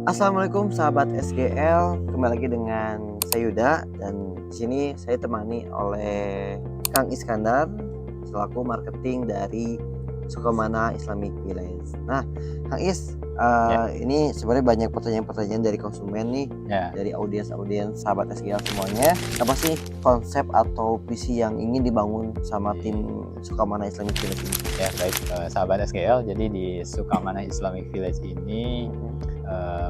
Assalamualaikum sahabat SGL, kembali lagi dengan saya Yuda dan di sini saya temani oleh Kang Iskandar selaku marketing dari Sukamana Islamic Village. Nah, Kang Is, Ya, ini sebenarnya banyak pertanyaan-pertanyaan dari konsumen nih, ya, dari audiens-audiens sahabat SGL semuanya. Apa sih konsep atau visi yang ingin dibangun sama tim Sukamana Islamic Village ini? ya baik sahabat SGL. Jadi di Sukamana Islamic Village ini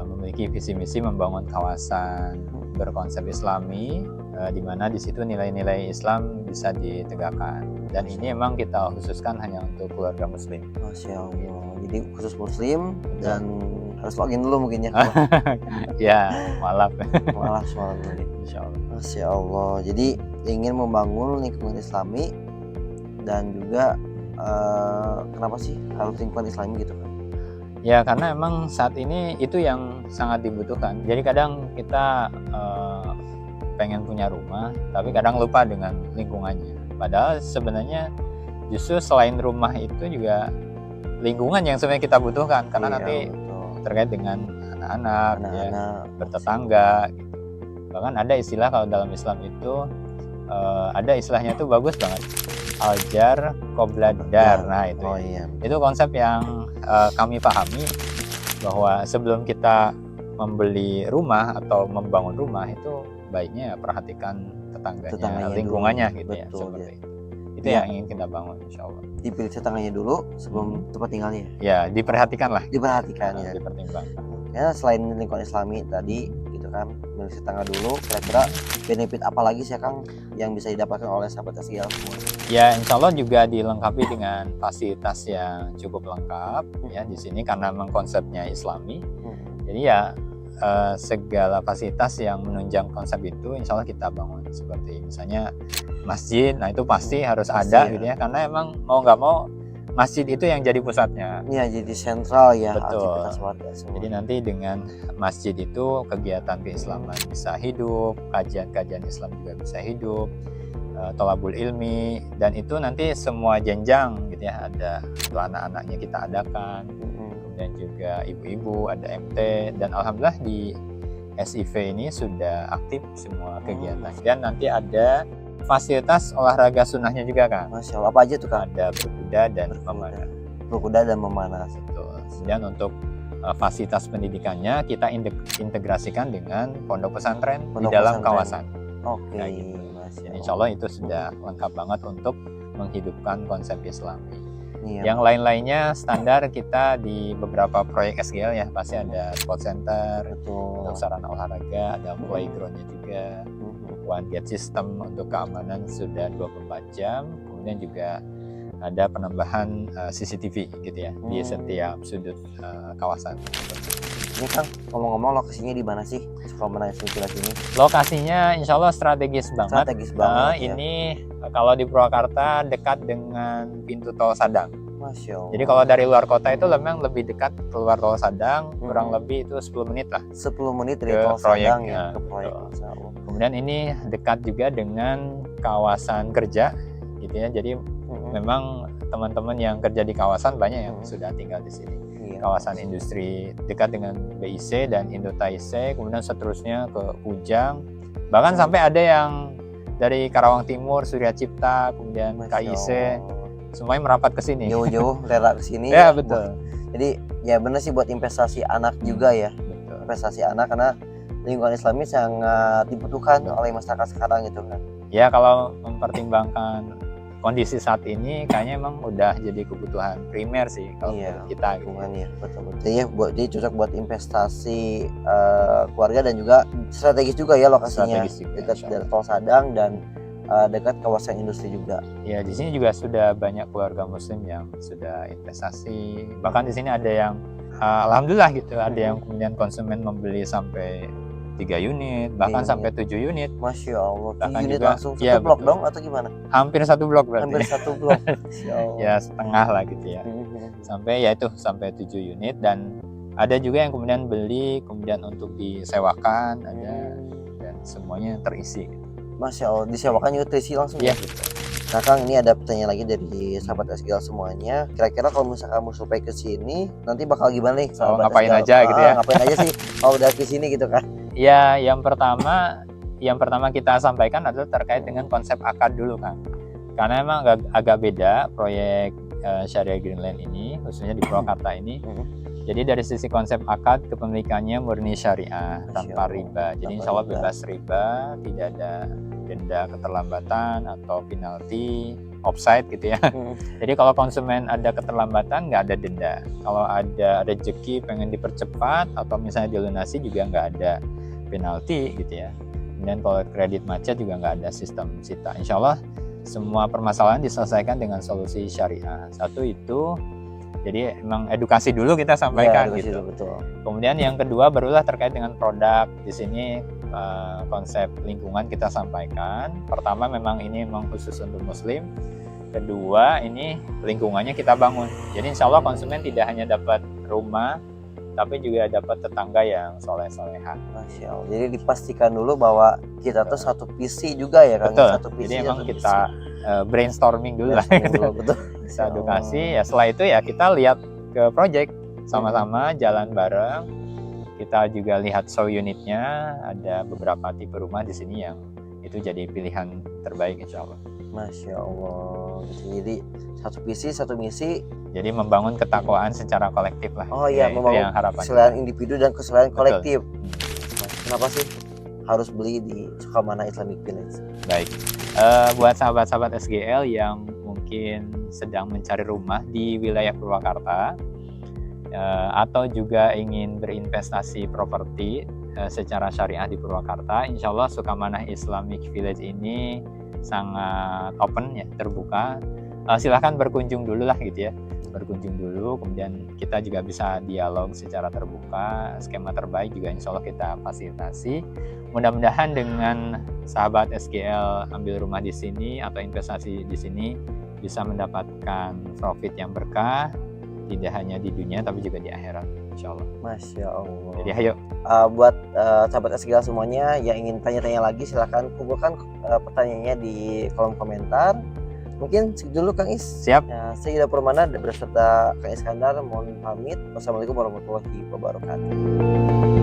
memiliki visi misi membangun kawasan berkonsep Islami, di mana di situ nilai-nilai Islam bisa ditegakkan. Dan ini emang kita khususkan hanya untuk keluarga Muslim. Masya Allah, jadi khusus Muslim dan harus login dulu mungkin ya. Ya, maaf. Malah suara dulu nih. Insya Allah. Masya Allah, jadi ingin membangun lingkungan Islami dan juga kenapa sih harus lingkungan Islami gitu kan? Ya, karena emang saat ini itu yang sangat dibutuhkan. Jadi kadang kita pengen punya rumah, tapi kadang lupa dengan lingkungannya. Padahal sebenarnya justru selain rumah itu juga lingkungan yang sebenarnya kita butuhkan, karena Iya, nanti betul. terkait dengan anak-anak, ya, Anak-anak, bertetangga gitu. Bahkan ada istilah kalau dalam Islam itu ada istilahnya tuh bagus banget, aljar qobladar. Nah itu oh ya. iya, Itu konsep yang kami pahami bahwa sebelum kita membeli rumah atau membangun rumah itu baiknya perhatikan tetangganya, lingkungannya dulu. gitu ya, Betul, seperti ya. itu. Itu Ya. yang ingin kita bangun, insya Allah. Dipilih tetangganya dulu sebelum tempat tinggalnya. Ya, diperhatikan lah. Diperhatikan ya. Dipertimbangkan. Ya selain lingkungan Islami tadi gitu kan, milih tetangga dulu. Kira-kira benefit apa lagi sih Kang yang bisa didapatkan oleh sahabat SGL semua? Ya, insya Allah juga dilengkapi dengan fasilitas yang cukup lengkap ya di sini karena memang konsepnya Islami. Jadi ya segala fasilitas yang menunjang konsep itu insya Allah kita bangun, seperti misalnya masjid. Nah itu pasti harus ada ya. gitu ya, karena emang mau nggak mau masjid itu yang jadi pusatnya. Iya, jadi sentral ya. Betul. Aktivitas warga semua. Jadi nanti dengan masjid itu kegiatan keislaman bisa hidup, kajian-kajian Islam juga bisa hidup, thalabul ilmi, dan itu nanti semua jenjang gitu ya, ada untuk anak-anaknya kita adakan, kemudian juga ibu-ibu, ada MT, dan alhamdulillah di SIV ini sudah aktif semua kegiatan. Dan nanti ada fasilitas olahraga sunnahnya juga kan. Masya Allah, apa aja tuh Kang? Ada berkuda dan memanah. Berkuda dan memanah. Betul. Dan untuk fasilitas pendidikannya kita integrasikan dengan pondok pesantren di dalam kawasan. Oke. Kayak gitu. Jadi insya Allah itu sudah lengkap banget untuk menghidupkan konsep Islami. Iya. Yang lain-lainnya standar kita di beberapa proyek SGL ya, pasti ada sport center, untuk sarana olahraga, ada playgroundnya juga, one gate system untuk keamanan sudah 24 jam, kemudian juga ada penambahan CCTV gitu ya di setiap sudut kawasan. Ini Kang, ngomong-ngomong lokasinya di mana sih Sukamana Islamic Village ini? Lokasinya insya Allah strategis banget. Strategis banget ya. Ini kalau di Purwakarta dekat dengan pintu tol Sadang. Masya Allah. Jadi kalau dari luar kota itu memang lebih dekat keluar tol Sadang, kurang lebih itu 10 menit lah. 10 menit dari ke tol Sadang proyek, ya ke proyek. Kemudian ini dekat juga dengan kawasan kerja gitu ya. Jadi memang teman-teman yang kerja di kawasan banyak yang sudah tinggal di sini. Kawasan industri dekat dengan BIC dan Indotaise, kemudian seterusnya ke Ujang, bahkan sampai ada yang dari Karawang Timur, Surya Cipta, kemudian KIC, semuanya merapat ke sini. Jauh-jauh rela ke sini. Ya betul. Jadi ya benar sih buat investasi anak juga ya. Betul. Investasi anak karena lingkungan Islami sangat dibutuhkan oleh masyarakat sekarang gitu kan. Ya kalau mempertimbangkan kondisi saat ini kayaknya emang udah jadi kebutuhan primer sih kalau menurut kita gitu. Ya, betul-betul ya, dia cocok buat investasi keluarga dan juga strategis juga ya lokasinya, dekat dari tol Sadang dan dekat kawasan industri juga. Ya di sini juga sudah banyak keluarga Muslim yang sudah investasi, bahkan di sini ada yang alhamdulillah gitu, ada yang kemudian konsumen membeli sampai 3 unit, bahkan sampai 7 unit. Masya Allah, 7 unit juga, langsung satu blok dong atau gimana? Hampir satu blok berarti. Hampir satu blok. Ya setengah lah gitu ya. Sampai ya itu sampai 7 unit, dan ada juga yang kemudian beli kemudian untuk disewakan ada, dan semuanya terisi. Masya Allah, disewakan juga terisi langsung ya. Gitu. Nah Kang, ini ada pertanyaan lagi dari sahabat SGL semuanya. Kira-kira kalau misalkan kamu survei ke sini, nanti bakal gimana nih Oh, sahabat ngapain SGL? aja gitu ya? Ngapain aja sih kalau udah ke sini gitu kan? Ya, yang pertama kita sampaikan adalah terkait dengan konsep akad dulu, Kang. Karena emang agak beda proyek Syariah Greenland ini, khususnya di Purwakarta ini. Jadi dari sisi konsep akad, kepemilikannya murni syariah tanpa riba. Jadi insya Allah bebas riba, tidak ada denda keterlambatan atau penalti, offside gitu ya. Jadi kalau konsumen ada keterlambatan nggak ada denda. Kalau ada rezeki pengen dipercepat atau misalnya dilunasi juga nggak ada penalti gitu ya. Kemudian kalau kredit macet juga nggak ada sistem sita. Insya Allah semua permasalahan diselesaikan dengan solusi syariah. Satu itu, jadi emang edukasi dulu kita sampaikan Ya, gitu. betul. Kemudian yang kedua barulah terkait dengan produk. Di sini konsep lingkungan kita sampaikan. Pertama memang ini memang khusus untuk muslim. Kedua ini lingkungannya kita bangun. Jadi insya Allah konsumen tidak hanya dapat rumah, tapi juga dapat tetangga yang soleh-solehan. Masya Allah. Jadi dipastikan dulu bahwa kita tuh satu visi juga ya kan? Betul. Satu visi, Jadi emang satu kita brainstorming dulu lah. dulu, betul. Kita edukasi. Ya setelah itu ya kita lihat ke project sama-sama jalan bareng. Kita juga lihat show unitnya, ada beberapa tipe rumah di sini yang itu jadi pilihan terbaik insya Allah. Masya Allah. Jadi satu visi, satu misi. Jadi membangun ketakwaan secara kolektif lah. Oh iya, itu membangun yang harapan kesalahan kita. individu dan kesalahan Betul. kolektif. Kenapa sih harus beli di Sukamana Islamic Village? Baik, buat sahabat-sahabat SGL yang mungkin sedang mencari rumah di wilayah Purwakarta, atau juga ingin berinvestasi properti secara syariah di Purwakarta, insya Allah Sukamana Islamic Village ini sangat open ya, terbuka. Silahkan berkunjung dulu lah gitu ya, berkunjung dulu, kemudian kita juga bisa dialog secara terbuka. Skema terbaik juga insya Allah kita fasilitasi. Mudah-mudahan dengan sahabat SGL ambil rumah di sini atau investasi di sini bisa mendapatkan profit yang berkah, tidak hanya di dunia tapi juga di akhirat insya Allah. Masya Allah. Jadi ayo buat sahabat SGL semuanya yang ingin tanya-tanya lagi, silahkan kumpulkan pertanyaannya di kolom komentar. Mungkin segitu dulu Kang Is. Siap. Ya, saya Yuda Permana beserta Kang Iskandar mohon pamit. Wassalamualaikum warahmatullahi wabarakatuh.